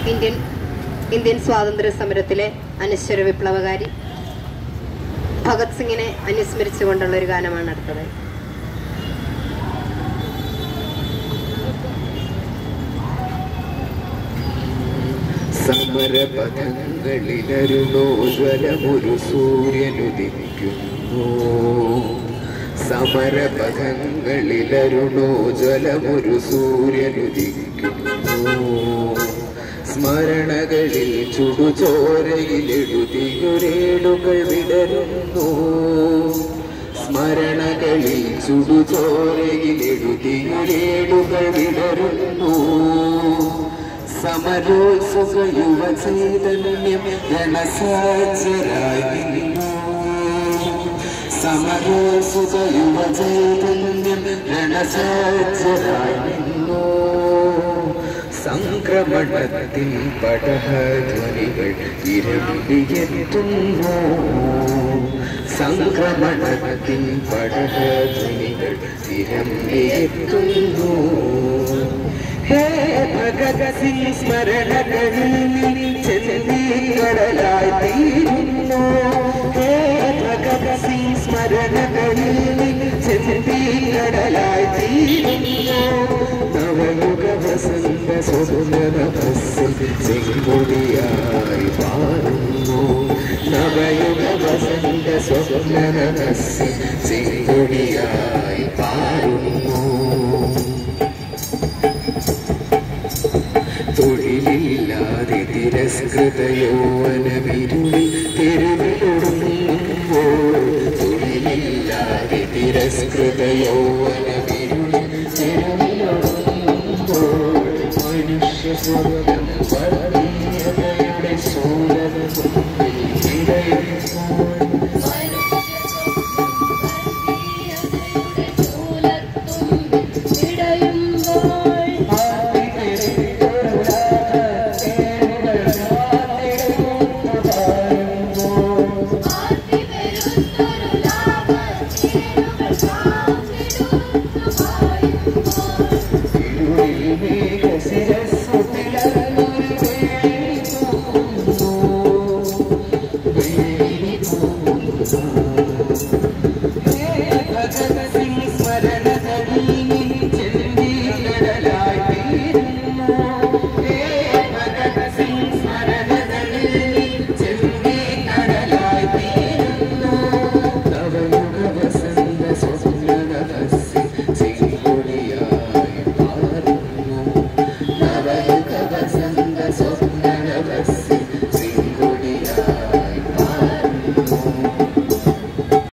Indian സ്വാതന്ത്ര്യ സമരത്തിലെ അനശ്വര വിപ്ലവകാരി ഭഗത് സിംഗിനെ അനുസ്മരിച്ചുകൊണ്ടുള്ള ഒരു ഗാനമാണ് അടുത്തത്. സമരപഥങ്ങളിലരുണോജ്വലമൊരു സൂര്യനുദിക്കുന്നു. സമരപഥങ്ങളിലരുണോജ്വലമൊരു സൂര്യനുദിക്കുന്നു. സ്മരണകളിൽ ചുടുചോരയിലെഴുതിയൊരേടുകൾ വിടരുന്നു. സ്മരണകളിൽ ചുടുചോരയിലെഴുതിയൊരേടുകൾ വിടരുന്നു. സമരോത്സുക യുവചൈതന്യം രണസജ്ജരായി നിന്നു. സമരോത്സുക യുവചൈതന്യം രണസജ്ജരായി നിന്നു. സംക്രമണത്തിൻ പടഹധ്വനികൾ ഇരമ്പിയെത്തുന്നു. സംക്രമണത്തിൻ പടഹധ്വനികൾ ഇരമ്പിയെത്തുന്നു. ഹേ ഭഗത് സിംഗ് സ്മരണകളിൽ ചെന്തിക്കടലായി തീരുന്നു. ഹേ ഭഗത് സിംഗ് സ്മരണകളിൽ ചെന്തിക്കടലായി തീരുന്നു. നവയുഗ വസന്ത സ്വപ്നനഭസ്സിൽ ചെങ്കൊടിയായി പാറുന്നു. നവയുഗ വസന്ത സ്വപ്നനഭസ്സിൽ ചെങ്കൊടിയായി പാറുന്നു. തൊഴിലില്ലാതെ തിരസ്കൃത യൗവനമിരുളിൽ തെരുവിലൊടുങ്ങുമ്പോൾ. തൊഴിലില്ലാതെ തിരസ്കൃത യൗവനമിരുളിൽ തെരുവിലൊടുങ്ങുമ്പോൾ. മനുഷ്യസ്വർഗം വർഗീയതയുടെ ശൂലത മുന്നിൽ ഇടയുമ്പോൾ.